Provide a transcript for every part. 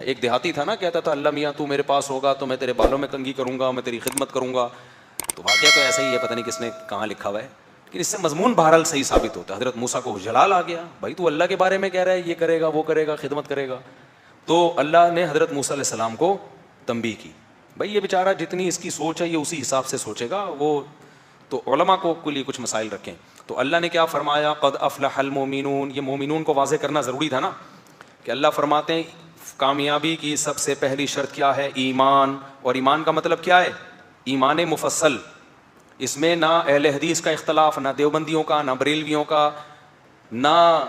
ایک دیہاتی تھا نا، کہتا تھا اللہ میاں تو میرے پاس ہوگا تو میں تیرے بالوں میں کنگھی کروں گا، میں تیری خدمت کروں گا. تو واقعہ تو ایسا ہی ہے، پتہ نہیں کس نے کہاں لکھا ہوا ہے، لیکن اس سے مضمون بہرحال صحیح ثابت ہوتا ہے. حضرت موسیٰ کو جلال آ گیا، بھائی تو اللہ کے بارے میں کہہ رہا ہے یہ کرے گا وہ کرے گا خدمت کرے گا. تو اللہ نے حضرت موسیٰ علیہ السلام کو تنبیہ کی، بھائی یہ بیچارہ جتنی اس کی سوچ ہے یہ اسی حساب سے سوچے گا. وہ تو علماء کو کے لیے کچھ مسائل رکھیں. تو اللہ نے کیا فرمایا، قد افلح المومنون. یہ مومنون کو واضح کرنا ضروری تھا نا، کہ اللہ فرماتے ہیں کامیابی کی سب سے پہلی شرط کیا ہے، ایمان. اور ایمان کا مطلب کیا ہے، ایمان مفصل. اس میں نہ اہل حدیث کا اختلاف، نہ دیوبندیوں کا، نہ بریلویوں کا، نہ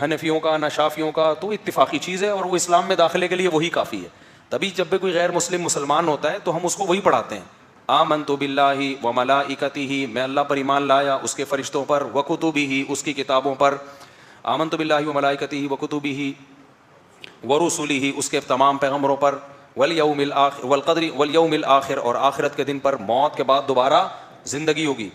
حنفیوں کا، نہ شافیوں کا. تو اتفاقی چیز ہے، اور وہ اسلام میں داخلے کے لیے وہی کافی ہے. تبھی جب بھی کوئی غیر مسلم مسلمان ہوتا ہے تو ہم اس کو وہی پڑھاتے ہیں، آمنت باللہ وملائکتہ، میں اللہ پر ایمان لایا، اس کے فرشتوں پر، وکتبہ، اس کی کتابوں پر. آمنت باللہ وملائکتہ وکتبہ ورسلہ، اس کے تمام پیغمبروں پر، والیوم الآخر والقدر والیوم الآخر، اور آخرت کے دن پر، موت کے بعد دوبارہ زندگی ہوگی.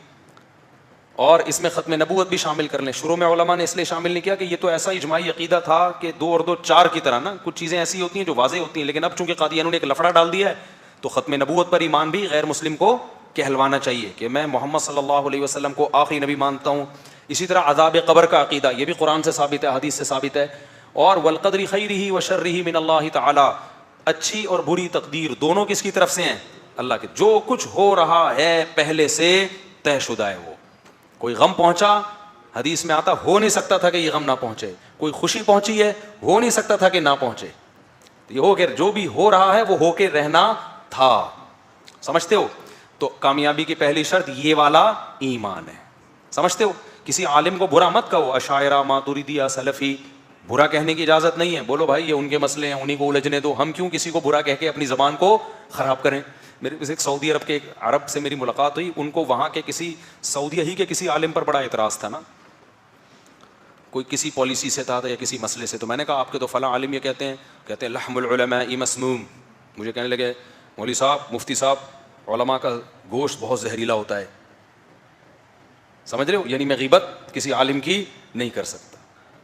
اور اس میں ختم نبوت بھی شامل کر لیں. شروع میں علماء نے اس لیے شامل نہیں کیا کہ یہ تو ایسا اجماعی عقیدہ تھا کہ 2 اور 2 4 کی طرح نا، کچھ چیزیں ایسی ہوتی ہیں جو واضح ہوتی ہیں، لیکن اب چونکہ قادیانیوں نے ایک لفڑا ڈال دیا ہے تو ختم نبوت پر ایمان بھی غیر مسلم کو کہلوانا چاہیے کہ میں محمد صلی اللہ علیہ وسلم کو آخری نبی مانتا ہوں. اسی طرح عذاب قبر کا عقیدہ، یہ بھی قرآن سے ثابت ہے، حدیث سے ثابت ہے. اور والقدر خیرہ وشرہ من اللہ تعالی، اچھی اور بری تقدیر دونوں کس کی طرف سے ہیں، اللہ کے. جو کچھ ہو رہا ہے پہلے سے طے شدہ ہے. وہ کوئی غم پہنچا، حدیث میں آتا ہو نہیں سکتا تھا کہ یہ غم نہ پہنچے. کوئی خوشی پہنچی ہے، ہو نہیں سکتا تھا کہ نہ پہنچے. یہ ہو کہ جو بھی ہو رہا ہے وہ ہو کے رہنا تھا. سمجھتے ہو؟ تو کامیابی کی پہلی شرط یہ والا ایمان ہے. سمجھتے ہو؟ کسی عالم کو برا مت کہو، اشاعرہ، ماتریدیہ، سلفی، برا کہنے کی اجازت نہیں ہے. بولو بھائی یہ ان کے مسئلے ہیں، انہیں کو الجھنے دو. ہم کیوں کسی کو برا کہہ کے اپنی زبان کو خراب کریں؟ میرے ایک سعودی عرب کے ایک عرب سے میری ملاقات ہوئی، ان کو وہاں کے کسی سعودیہ ہی کے کسی عالم پر بڑا اعتراض تھا نا، کوئی کسی پالیسی سے تھا یا کسی مسئلے سے. تو میں نے کہا آپ کے تو فلاں عالم یہ کہتے ہیں لحم العلماء مسموم. مجھے کہنے لگے مولوی صاحب، مفتی صاحب، علماء کا گوشت بہت زہریلا ہوتا ہے. سمجھ رہے ہو؟ یعنی میں غیبت کسی عالم کی نہیں کر سکتا،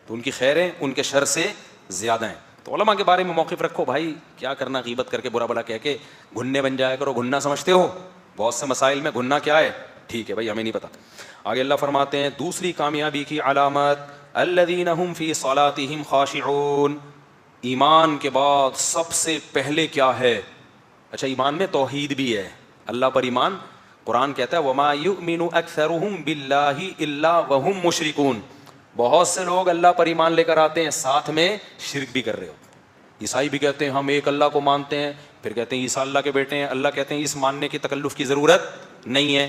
تو ان کی خیریں ان کے شر سے زیادہ ہیں. تو علماء کے بارے میں موقف رکھو بھائی، کیا کرنا غیبت کر کے برا بلا کہہ کے گھننے بن جایا کرو. گھننا سمجھتے ہو؟ بہت سے مسائل میں گھننا کیا ہے، ٹھیک ہے بھائی ہمیں نہیں پتا. آگے اللہ فرماتے ہیں دوسری کامیابی کی علامت، الذین هم فی صلاتهم خاشعون. ایمان کے بعد سب سے پہلے کیا ہے؟ اچھا ایمان میں توحید بھی ہے، اللہ پر ایمان. قرآن کہتا ہے وما یؤمن اکثرهم باللہ الا وهم مشرکون. بہت سے لوگ اللہ پر ایمان لے کر آتے ہیں، ساتھ میں شرک بھی کر رہے ہو. عیسائی بھی کہتے ہیں ہم ایک اللہ کو مانتے ہیں، پھر کہتے ہیں عیسیٰ اللہ کے بیٹے ہیں. اللہ کہتے ہیں اس ماننے کی تکلف کی ضرورت نہیں ہے،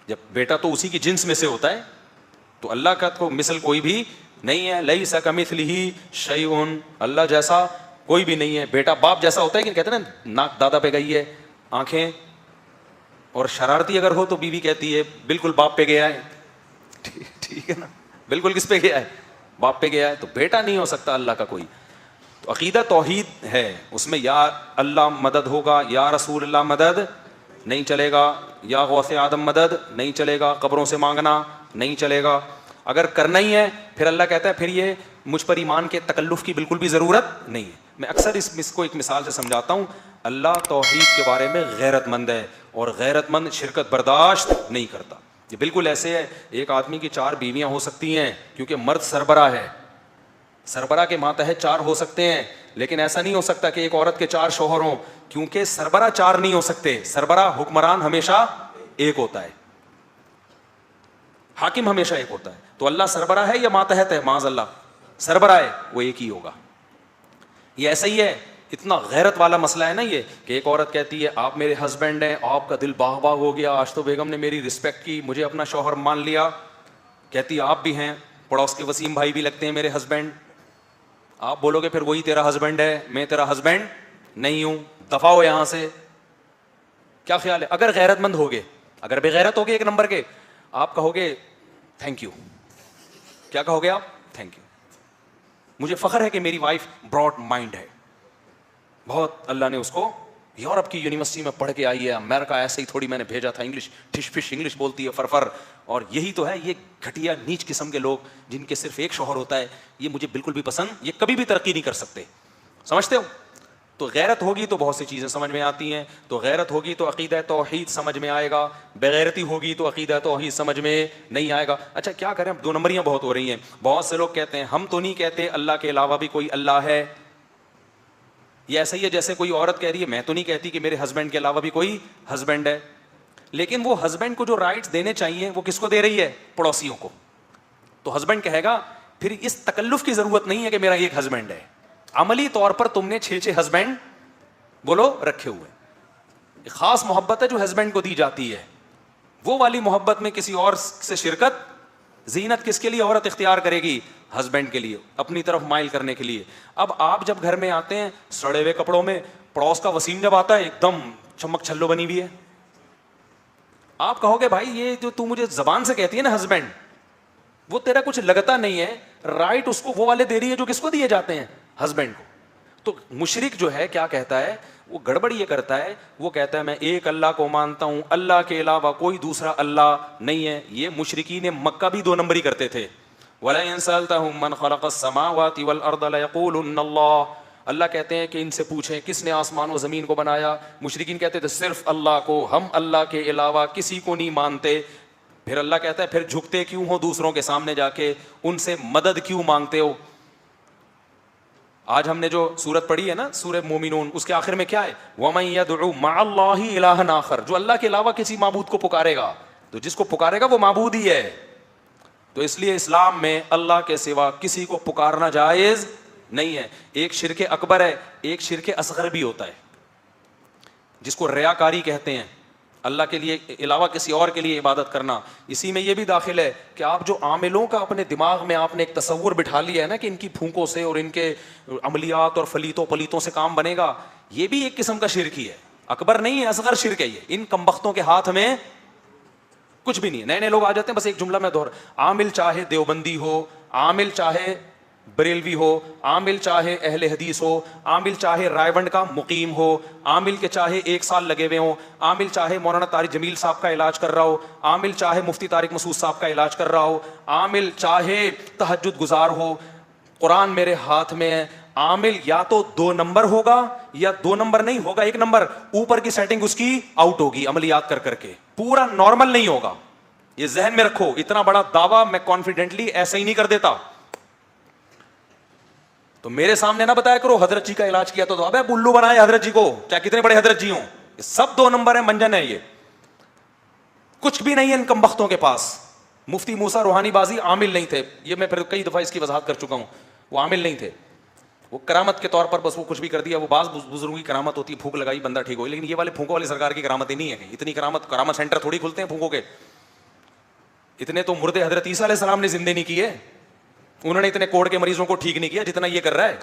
جب بیٹا تو اسی کی جنس میں سے ہوتا ہے. تو اللہ کا تو مثل کوئی بھی نہیں ہے، لیس کمثلہ شیء، اللہ جیسا کوئی بھی نہیں ہے. بیٹا باپ جیسا ہوتا ہے کہ کہتے ہیں نا ناک دادا پہ گئی ہے، آنکھیں. اور شرارتی اگر ہو تو بیوی کہتی ہے بالکل باپ پہ گیا ہے. ٹھیک ہے نا، بالکل کس پہ گیا ہے، باپ پہ گیا ہے. تو بیٹا نہیں ہو سکتا اللہ کا کوئی. تو عقیدہ توحید ہے، اس میں یا اللہ مدد ہوگا، یا رسول اللہ مدد نہیں چلے گا، یا غوث آدم مدد نہیں چلے گا، قبروں سے مانگنا نہیں چلے گا. اگر کرنا ہی ہے پھر اللہ کہتا ہے پھر یہ مجھ پر ایمان کے تکلف کی بالکل بھی ضرورت نہیں ہے. میں اکثر اس کو ایک مثال سے سمجھاتا ہوں. اللہ توحید کے بارے میں غیرت مند ہے، اور غیرت مند شرکت برداشت نہیں کرتا. یہ بالکل ایسے ہے، ایک آدمی کی 4 بیویاں ہو سکتی ہیں کیونکہ مرد سربراہ ہے، سربراہ کے ماتحت 4 ہو سکتے ہیں، لیکن ایسا نہیں ہو سکتا کہ ایک عورت کے 4 شوہر ہوں، کیونکہ سربراہ 4 نہیں ہو سکتے. سربراہ حکمران ہمیشہ ایک ہوتا ہے، حاکم ہمیشہ ایک ہوتا ہے. تو اللہ سربراہ ہے یا ماتحت ہے؟ معاذ اللہ سربراہ ہے، وہ ایک ہی ہوگا. یہ ایسا ہی ہے، اتنا غیرت والا مسئلہ ہے نا یہ، کہ ایک عورت کہتی ہے آپ میرے ہسبینڈ ہیں، آپ کا دل باغ باغ ہو گیا، آج تو بیگم نے میری رسپیکٹ کی، مجھے اپنا شوہر مان لیا. کہتی آپ بھی ہیں، پڑوس کے وسیم بھائی بھی لگتے ہیں میرے ہسبینڈ. آپ بولو گے پھر وہی تیرا ہسبینڈ ہے، میں تیرا ہسبینڈ نہیں ہوں، دفع ہو یہاں سے. کیا خیال ہے؟ اگر غیرت مند ہوگے، اگر بے غیرت ہوگے 1 نمبر کے، آپ کہو گے تھینک یو. کیا کہو گے آپ؟ Thank you. مجھے فخر ہے کہ میری وائف براڈ مائنڈ ہے، بہت اللہ نے اس کو یورپ کی یونیورسٹی میں پڑھ کے آئی ہے، امریکہ ایسے ہی تھوڑی میں نے بھیجا تھا، انگلش ٹھش فش انگلش بولتی ہے فرفر. اور یہی تو ہے یہ گھٹیا نیچ قسم کے لوگ جن کے صرف ایک شوہر ہوتا ہے، یہ مجھے بالکل بھی پسند، یہ کبھی بھی ترقی نہیں کر سکتے. سمجھتے ہو؟ تو غیرت ہوگی تو بہت سی چیزیں سمجھ میں آتی ہیں. تو غیرت ہوگی تو عقیدہ توحید سمجھ میں آئے گا, بغیرتی ہوگی تو عقیدہ توحید سمجھ میں نہیں آئے گا. اچھا کیا کریں, اب 2 نمبریاں بہت ہو رہی ہیں. بہت سے لوگ کہتے ہیں ہم تو نہیں کہتے اللہ کے علاوہ بھی کوئی اللہ ہے. یہ ایسا ہی ہے جیسے کوئی عورت کہہ رہی ہے میں تو نہیں کہتی کہ میرے ہسبینڈ کے علاوہ بھی کوئی ہسبینڈ ہے, لیکن وہ ہسبینڈ کو جو رائٹس دینے چاہیے وہ کس کو دے رہی ہے؟ پڑوسیوں کو. تو ہسبینڈ کہے گا پھر اس تکلف کی ضرورت نہیں ہے کہ میرا ایک ہسبینڈ ہے. عملی طور پر تم نے 6 ہسبینڈ بولو رکھے ہوئے. ایک خاص محبت ہے جو ہسبینڈ کو دی جاتی ہے, وہ والی محبت میں کسی اور سے شرکت, زینت کس کے لیے عورت اختیار کرے گی؟ ہسبینڈ کے لیے, اپنی طرف مائل کرنے کے لیے. اب آپ جب گھر میں آتے ہیں سڑے ہوئے کپڑوں میں, پڑوس کا وسیم جب آتا ہے ایک دم چمک چھلو بنی ہوئی ہے, آپ کہو گے بھائی یہ جو تو مجھے زبان سے کہتی ہے نا ہسبینڈ, وہ تیرا کچھ لگتا نہیں ہے, رائٹ اس کو وہ والے دے رہی ہے جو کس کو دیے جاتے ہیں؟ ہسبینڈ کو. تو مشرک جو ہے کیا کہتا ہے, وہ گڑبڑ یہ کرتا ہے, وہ کہتا ہے میں ایک اللہ کو مانتا ہوں, اللہ کے علاوہ کوئی دوسرا اللہ نہیں ہے. یہ مشرکین مکہ بھی 2 نمبری کرتے تھے. وَلَئِن سَأَلْتَهُم مَّنْ خَلَقَ السَّمَاوَاتِ وَالْأَرْضَ لَيَقُولُنَّ اللَّهُ. اللہ کہتے ہیں کہ ان سے پوچھیں کس نے آسمان و زمین کو بنایا. مشرکین کہتے تھے صرف اللہ کو, ہم اللہ کے علاوہ کسی کو نہیں مانتے. پھر اللہ کہتا ہے پھر جھکتے کیوں ہو دوسروں کے سامنے جا کے, ان سے مدد کیوں مانگتے ہو؟ آج ہم نے جو سورت پڑھی ہے نا سورہ مومنون, اس کے آخر میں کیا ہے؟ وَمَن يَدْعُ مَعَ اللَّهِ إِلَٰهًا آخَرَ. جو اللہ کے علاوہ کسی معبود کو پکارے گا, تو جس کو پکارے گا وہ معبود ہی ہے. تو اس لیے اسلام میں اللہ کے سوا کسی کو پکارنا جائز نہیں ہے. ایک شرک اکبر ہے, ایک شرک اصغر بھی ہوتا ہے جس کو ریاکاری کہتے ہیں, اللہ کے لیے علاوہ کسی اور کے لیے عبادت کرنا. اسی میں یہ بھی داخل ہے کہ آپ جو عاملوں کا اپنے دماغ میں آپ نے ایک تصور بٹھا لیا ہے نا کہ ان کی پھونکوں سے اور ان کے عملیات اور فلیتوں پلیتوں سے کام بنے گا, یہ بھی ایک قسم کا شرک ہی ہے. اکبر نہیں ہے, اصغر شرک ہے. یہ ان کمبختوں کے ہاتھ میں کچھ بھی نہیں ہے. نئے نئے لوگ آ جاتے ہیں, بس ایک جملہ میں عامل چاہے دیوبندی ہو, عامل چاہے بریلوی ہو, عامل چاہے اہل حدیث ہو, عامل چاہے رائے کا مقیم ہو, عامل کے چاہے 1 سال لگے ہوئے ہوں, عامل چاہے مولانا طارق جمیل صاحب کا علاج کر رہا ہو, عامل چاہے مفتی طارق مسعود صاحب کا علاج کر رہا ہو, عامل چاہے تہجد گزار ہو, قرآن میرے ہاتھ میں ہے. عامل یا تو 2 نمبر ہوگا یا 2 نمبر نہیں ہوگا, 1 نمبر اوپر کی سیٹنگ اس کی آؤٹ ہوگی عملیات کر کر کے, پورا نارمل نہیں ہوگا. یہ ذہن میں رکھو, اتنا بڑا دعویٰ میں کانفیڈنٹلی ایسے ہی نہیں کر دیتا. تو میرے سامنے نہ بتایا کرو حضرت جی کا علاج کیا تو ابے بلو بنائے حضرت جی کو, چاہے کتنے بڑے حضرت جی ہوں, یہ سب 2 نمبر ہے, منجن ہے. یہ کچھ بھی نہیں ہے ان کمبختوں کے پاس. مفتی موسیٰ روحانی بازی عامل نہیں تھے, یہ میں پھر کئی دفعہ اس کی وضاحت کر چکا ہوں. وہ عامل نہیں تھے, وہ کرامت کے طور پر بس وہ کچھ بھی کر دیا. وہ بعض بزرگوں کی کرامت ہوتی ہے, پھونک لگائی بندہ ٹھیک ہو, لیکن یہ والے پھونکوں والی سرکار کی کرامت ہی نہیں ہے. اتنی کرامت سینٹر تھوڑی کھلتے ہیں پھونکوں کے. اتنے تو مردے حضرت عیسیٰ علیہ السلام نے زندے نہیں کیے, انہوں نے اتنے کوڑ کے مریضوں کو ٹھیک نہیں کیا جتنا یہ کر رہا ہے.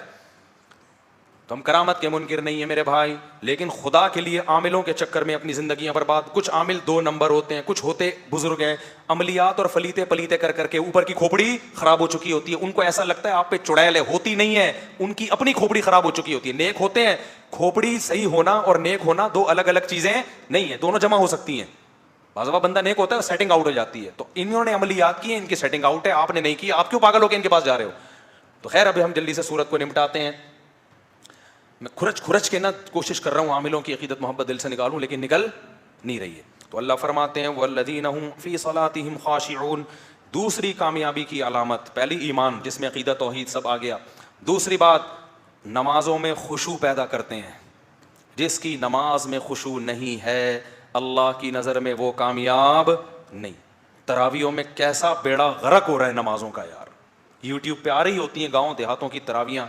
تو ہم کرامت کے منکر نہیں ہیں میرے بھائی, لیکن خدا کے لیے عاملوں کے چکر میں اپنی زندگیاں برباد. کچھ عامل 2 نمبر ہوتے ہیں, کچھ ہوتے بزرگ ہیں, عملیات اور فلیتے پلیتے کر کر کے اوپر کی کھوپڑی خراب ہو چکی ہوتی ہے. ان کو ایسا لگتا ہے آپ پہ چڑیل ہے, ہوتی نہیں ہے, ان کی اپنی کھوپڑی خراب ہو چکی ہوتی ہے. نیک ہوتے ہیں, کھوپڑی صحیح ہونا اور نیک ہونا 2 الگ الگ چیزیں نہیں ہیں, دونوں جمع ہو سکتی ہیں. بعض دفعہ بندہ نیک ہوتا ہے, سیٹنگ آؤٹ ہو جاتی ہے. تو انہوں نے عملیات کی ہیں, ان کی سیٹنگ آؤٹ ہے, آپ نے نہیں کی, آپ کیوں پاگل ہو کے ان کے پاس جا رہے ہو؟ تو خیر ابھی ہم جلدی سے سورت کو نمٹاتے ہیں. میں کھرچ کے نہ کوشش کر رہا ہوں عاملوں کی عقیدت محبت دل سے نکالوں, لیکن نکل نہیں رہی ہے. تو اللہ فرماتے ہیں والذین هم فی صلاتهم خاشعون. دوسری کامیابی کی علامت, پہلی ایمان جس میں عقیدت توحید سب آ گیا. دوسری بات, نمازوں میں خشوع پیدا کرتے ہیں. جس کی نماز میں خشوع نہیں ہے اللہ کی نظر میں وہ کامیاب نہیں. تراویحوں میں کیسا بیڑا غرق ہو رہا ہے نمازوں کا یار, یوٹیوب پہ آ رہی ہوتی ہیں گاؤں دیہاتوں کی تراویحاں,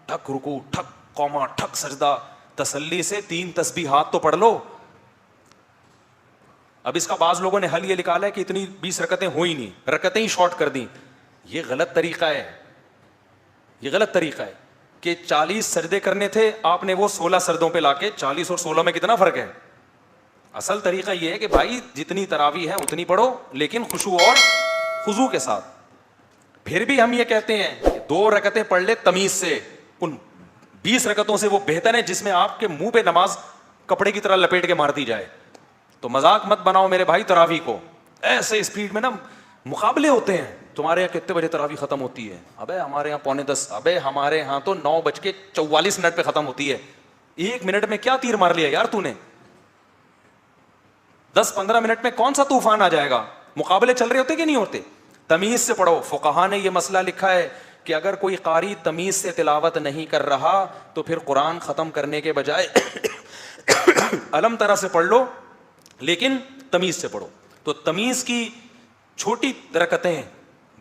ٹھک رکوع, ٹھک قوما, ٹھک سجدہ. تسلی سے 3 تسبیحات تو پڑھ لو. اب اس کا بعض لوگوں نے حل یہ نکالا ہے کہ اتنی 20 رکعتیں ہوئی نہیں, رکعتیں ہی شارٹ کر دیں. یہ غلط طریقہ ہے, یہ غلط طریقہ ہے کہ 40 سجدے کرنے تھے, آپ نے وہ 16 سجدوں پہ لا کے, 40 اور 16 میں کتنا فرق ہے. اصل طریقہ یہ ہے کہ بھائی جتنی تراویح ہے اتنی پڑھو, لیکن خشوع اور خضوع کے ساتھ. پھر بھی ہم یہ کہتے ہیں کہ 2 رکعتیں پڑھ لے تمیز سے, ان 20 رکعتوں سے وہ بہتر ہے جس میں آپ کے منہ پہ نماز کپڑے کی طرح لپیٹ کے مار دی جائے. تو مذاق مت بناؤ میرے بھائی تراویح کو, ایسے اسپیڈ میں نا مقابلے ہوتے ہیں, تمہارے یہاں کتنے بجے تراویح ختم ہوتی ہے؟ ابے ہمارے یہاں 9:45. ابے ہمارے یہاں تو 9:44 پہ ختم ہوتی ہے. 1 منٹ میں کیا تیر مار لیا یار تو نے؟ 10-15 منٹ میں کون سا طوفان آ جائے گا؟ مقابلے چل رہے ہوتے کہ نہیں ہوتے؟ تمیز سے پڑھو. فقہا نے یہ مسئلہ لکھا ہے کہ اگر کوئی قاری تمیز سے تلاوت نہیں کر رہا تو پھر قرآن ختم کرنے کے بجائے الم طرح سے پڑھ لو, لیکن تمیز سے پڑھو. تو تمیز کی چھوٹی رکعتیں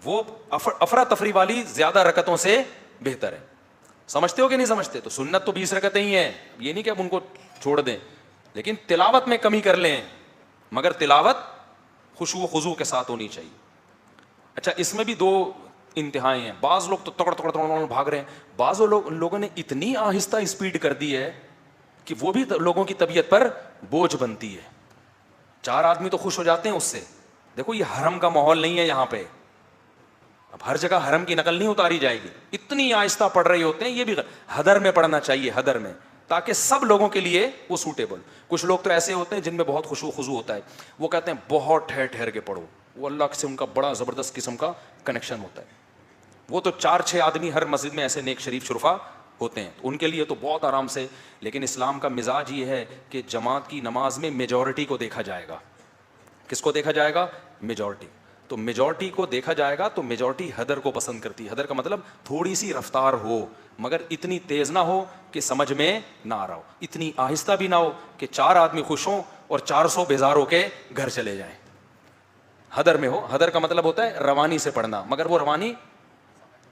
وہ افراتفری والی زیادہ رکعتوں سے بہتر ہے. سمجھتے ہو کہ نہیں سمجھتے؟ تو سنت تو 20 رکعتیں ہی ہیں, یہ نہیں کہ اب ان کو چھوڑ دیں, لیکن تلاوت میں کمی کر لیں, مگر تلاوت خشوع و خضوع کے ساتھ ہونی چاہیے. اچھا, اس میں بھی 2 انتہائی ہیں. بعض لوگ تو تکڑ بھاگ رہے ہیں, بعض لوگوں نے اتنی آہستہ اسپیڈ کر دی ہے کہ وہ بھی لوگوں کی طبیعت پر بوجھ بنتی ہے. 4 آدمی تو خوش ہو جاتے ہیں اس سے. دیکھو یہ حرم کا ماحول نہیں ہے یہاں پہ, اب ہر جگہ حرم کی نقل نہیں اتاری جائے گی. اتنی آہستہ پڑھ رہے ہوتے ہیں, یہ بھی حدر میں پڑھنا چاہیے, حدر میں, تاکہ سب لوگوں کے لیے وہ سوٹیبل. کچھ لوگ تو ایسے ہوتے ہیں جن میں بہت خشوع خضوع ہوتا ہے, وہ کہتے ہیں بہت ٹھہر ٹھہر کے پڑھو, وہ اللہ سے ان کا بڑا زبردست قسم کا کنیکشن ہوتا ہے. وہ تو 4-6 آدمی ہر مسجد میں ایسے نیک شریف شرفا ہوتے ہیں, ان کے لیے تو بہت آرام سے. لیکن اسلام کا مزاج یہ ہے کہ جماعت کی نماز میں میجورٹی کو دیکھا جائے گا. کس کو دیکھا جائے گا؟ میجورٹی. تو میجورٹی کو دیکھا جائے گا تو میجورٹی حدر کو پسند کرتی ہے. حدر کا مطلب تھوڑی سی رفتار ہو, مگر اتنی تیز نہ ہو کہ سمجھ میں نہ آ رہا ہو, اتنی آہستہ بھی نہ ہو کہ 4 آدمی خوش ہوں اور 400 بیزار ہو کے گھر چلے جائیں. حدر میں ہو. حدر کا مطلب ہوتا ہے روانی سے پڑھنا, مگر وہ روانی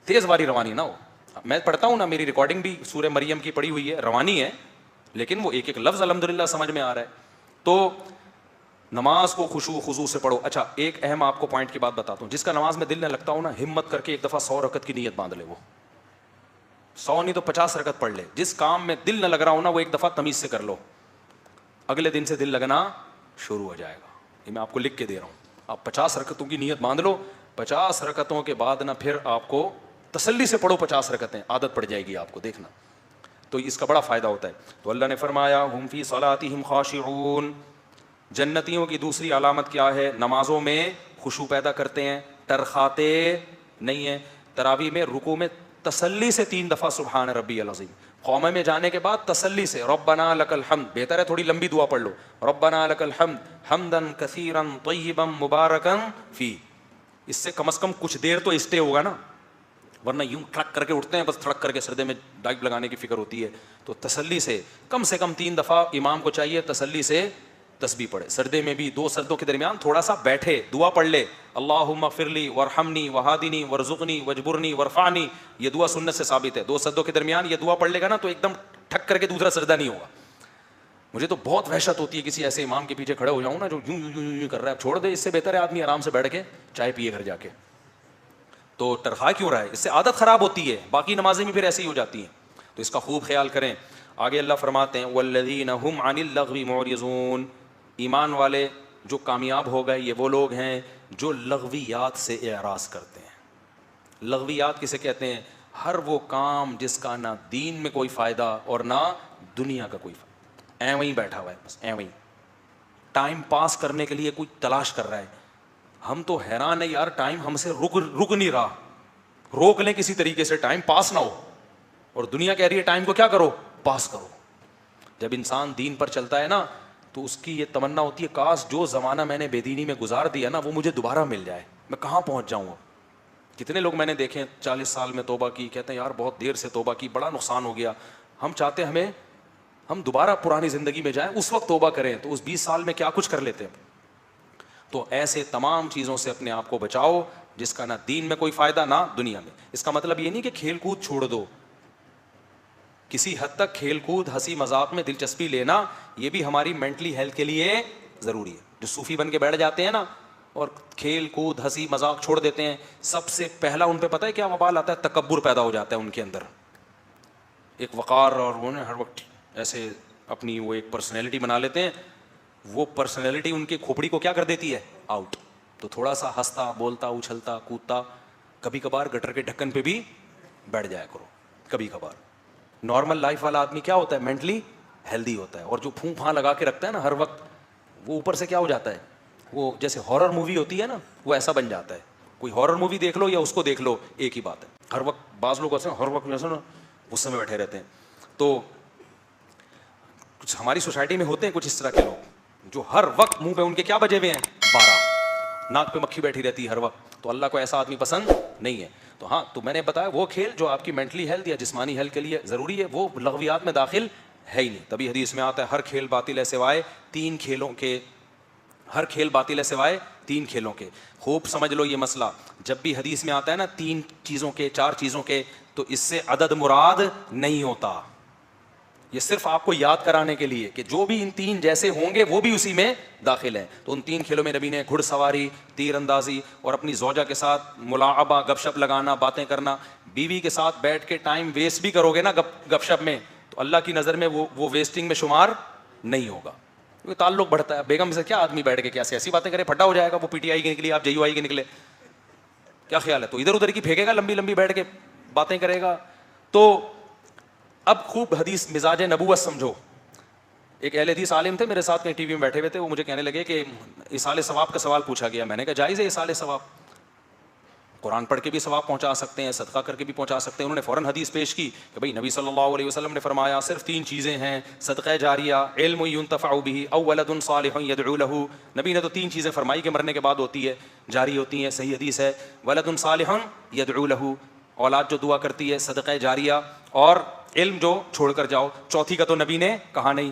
تیز والی روانی نہ ہو. میں پڑھتا ہوں نا, میری ریکارڈنگ بھی سورہ مریم کی پڑھی ہوئی ہے, روانی ہے, لیکن وہ ایک ایک لفظ الحمدللہ سمجھ میں آ رہا ہے. تو نماز کو خشوع خضوع سے پڑھو. اچھا, ایک اہم آپ کو پوائنٹ کی بات بتاتا ہوں. جس کا نماز میں دل نہ لگتا ہو نا, ہمت کر کے ایک دفعہ 100 رکعت کی نیت باندھ لے. وہ 100 نہیں تو 50 رکعت پڑھ لے. جس کام میں دل نہ لگ رہا ہو نا, وہ ایک دفعہ تمیز سے کر لو, اگلے دن سے دل لگنا شروع ہو جائے گا. یہ میں آپ کو لکھ کے دے رہا ہوں. آپ 50 رکعتوں کی نیت باندھ لو, 50 رکعتوں کے بعد نا پھر آپ کو تسلی سے پڑھو 50 رکعتیں, عادت پڑ جائے گی آپ کو, دیکھنا. تو اس کا بڑا فائدہ ہوتا ہے. تو اللہ نے فرمایا ہم فی صلاتہم خاشعون, جنتیوں کی دوسری علامت کیا ہے؟ نمازوں میں خشوع پیدا کرتے ہیں, ٹرخاتے نہیں ہیں. تراویح میں رکوع میں تسلی سے 3 دفعہ سبحان ربی العظیم. قومے میں جانے کے بعد تسلی سے ربنا لک الحمد, بہتر ہے تھوڑی لمبی دعا پڑھ لو, ربنا لک الحمد حمدا کثیرا طیبا مبارکا فی. اس سے کم از کم کچھ دیر تو اسٹے ہوگا نا, ورنہ یوں تھڑک کر کے اٹھتے ہیں, بس تھڑک کر کے سردے میں ڈائپ لگانے کی فکر ہوتی ہے. تو تسلی سے کم 3 دفعہ امام کو چاہیے تسلی سے تسبیح پڑھے. سردے میں بھی 2 سردوں کے درمیان تھوڑا سا بیٹھے, دعا پڑھ لے, اللہم اغفر لی وارحمنی وہادنی وارزقنی واجبرنی وارفعنی. یہ دعا سنت سے ثابت ہے. 2 سردوں کے درمیان یہ دعا پڑھ لے گا نا تو ایک دم ٹھک کر کے دوسرا سردہ نہیں ہوگا. مجھے تو بہت وحشت ہوتی ہے کسی ایسے امام کے پیچھے کھڑے ہو جاؤں نا جو یوں یوں یوں کر رہا ہے. چھوڑ دے, اس سے بہتر ہے آدمی آرام سے بیٹھ کے چائے پیے گھر جا کے. تو ٹرخا کیوں رہا ہے؟ اس سے عادت خراب ہوتی ہے, باقی نمازیں بھی پھر ایسی ہی ہو جاتی ہیں. تو اس کا خوب خیال کریں. آگے اللہ فرماتے ہیں والذین هم عن اللغو معرضون, ایمان والے جو کامیاب ہو گئے یہ وہ لوگ ہیں جو لغویات سے اعراض کرتے ہیں. لغویات کسے کہتے ہیں؟ ہر وہ کام جس کا نہ دین میں کوئی فائدہ اور نہ دنیا کا کوئی فائدہ, ایویں بیٹھا ہوا ہے, بس ایویں ٹائم پاس کرنے کے لیے کوئی تلاش کر رہا ہے. ہم تو حیران ہے یار, ٹائم ہم سے رک نہیں رہا. روک لیں کسی طریقے سے, ٹائم پاس نہ ہو, اور دنیا کہہ رہی ہے ٹائم کو کیا کرو, پاس کرو. جب انسان دین پر چلتا ہے نا تو اس کی یہ تمنا ہوتی ہے کاش جو زمانہ میں نے بے دینی میں گزار دیا نا وہ مجھے دوبارہ مل جائے, میں کہاں پہنچ جاؤں. کتنے لوگ میں نے دیکھے 40 سال میں توبہ کی, کہتے ہیں یار بہت دیر سے توبہ کی, بڑا نقصان ہو گیا. ہم چاہتے ہیں ہم دوبارہ پرانی زندگی میں جائیں, اس وقت توبہ کریں تو اس 20 سال میں کیا کچھ کر لیتے ہیں. تو ایسے تمام چیزوں سے اپنے آپ کو بچاؤ جس کا نہ دین میں کوئی فائدہ نہ دنیا میں. اس کا مطلب یہ نہیں کہ کھیل کود چھوڑ دو, کسی حد تک کھیل کود ہنسی مذاق میں دلچسپی لینا یہ بھی ہماری مینٹلی ہیلتھ کے لیے ضروری ہے. جو صوفی بن کے بیٹھ جاتے ہیں نا اور کھیل کود ہنسی مذاق چھوڑ دیتے ہیں, سب سے پہلا ان پہ پتہ ہے کیا وبال آتا ہے؟ تکبر پیدا ہو جاتا ہے ان کے اندر, ایک وقار, اور وہ ہر وقت ایسے اپنی وہ ایک پرسنالٹی بنا لیتے ہیں. وہ پرسنالٹی ان کی کھوپڑی کو کیا کر دیتی ہے؟ آؤٹ. تو تھوڑا سا ہنستا بولتا اچھلتا کودتا, کبھی کبھار گٹر کے ڈھکن پہ بھی بیٹھ جایا کرو کبھی کبھار. نارمل لائف والا آدمی کیا ہوتا ہے؟ مینٹلی ہیلدی ہوتا ہے. اور جو پھوں پھاں لگا کے رکھتا ہے نا ہر وقت, وہ اوپر سے کیا ہو جاتا ہے؟ وہ جیسے ہارر مووی ہوتی ہے نا وہ ایسا بن جاتا ہے. کوئی ہارر مووی دیکھ لو یا اس کو دیکھ لو، ایک ہی بات ہے. ہر وقت بعض لوگ ایسے ہر وقت ایسے نا غصے میں بیٹھے رہتے ہیں. تو کچھ ہماری سوسائٹی میں ہوتے ہیں کچھ اس طرح کے لوگ جو ہر وقت منہ پہ ان کے کیا بجے ہوئے ہیں 12، ناک پہ مکھی بیٹھی رہتی ہے ہر وقت. تو اللہ کو ایسا آدمی پسند نہیں ہے. تو ہاں، تو میں نے بتایا وہ کھیل جو آپ کی مینٹلی ہیلتھ یا جسمانی ہیلتھ کے لیے ضروری ہے وہ لغویات میں داخل ہے ہی نہیں. تبھی حدیث میں آتا ہے ہر کھیل باطل ہے سوائے 3 کھیلوں کے. ہر کھیل باطل ہے سوائے 3 کھیلوں کے. خوب سمجھ لو یہ مسئلہ. جب بھی حدیث میں آتا ہے نا 3 چیزوں کے 4 چیزوں کے، تو اس سے عدد مراد نہیں ہوتا. یہ صرف آپ کو یاد کرانے کے لیے کہ جو بھی ان 3 جیسے ہوں گے وہ بھی اسی میں داخل ہیں. تو ان 3 کھیلوں میں نبی نے گھڑ سواری، تیر اندازی اور اپنی زوجہ کے ساتھ ملاعبہ، گپ شپ لگانا، باتیں کرنا. بیوی کے ساتھ بیٹھ کے ٹائم ویسٹ بھی کرو گے نا گپ شپ میں، تو اللہ کی نظر میں وہ ویسٹنگ میں شمار نہیں ہوگا. کیونکہ تعلق بڑھتا ہے. بیگم سے کیا آدمی بیٹھ کے کیا ایسی باتیں کرے، پھٹا ہو جائے گا. وہ پی ٹی آئی کے نکلی، آپ جے یو آئی کے نکلے، کیا خیال ہے؟ تو ادھر ادھر کی پھینکے گا، لمبی لمبی بیٹھ کے باتیں کرے گا. تو اب خوب حدیث مزاج نبوت سمجھو. ایک اہل حدیث عالم تھے میرے ساتھ کہیں ٹی وی میں بیٹھے ہوئے تھے. وہ مجھے کہنے لگے کہ ایصال ثواب کا سوال پوچھا گیا. میں نے کہا جائز ہے ایصال ثواب، قرآن پڑھ کے بھی ثواب پہنچا سکتے ہیں، صدقہ کر کے بھی پہنچا سکتے ہیں. انہوں نے فوراً حدیث پیش کی کہ بھئی نبی صلی اللہ علیہ وسلم نے فرمایا صرف 3 چیزیں ہیں، صدقہ جاریہ، علم ينتفع به او ولد صالح يدعو له. نبی نے تو 3 چیزیں فرمائی کہ مرنے کے بعد ہوتی ہے، جاری ہوتی ہیں. صحیح حدیث ہے، ولد صالح يدعو له، اولاد جو دعا کرتی ہے، صدقہ جاریہ، اور علم جو چھوڑ کر جاؤ. چوتھی کا تو نبی نے کہا نہیں.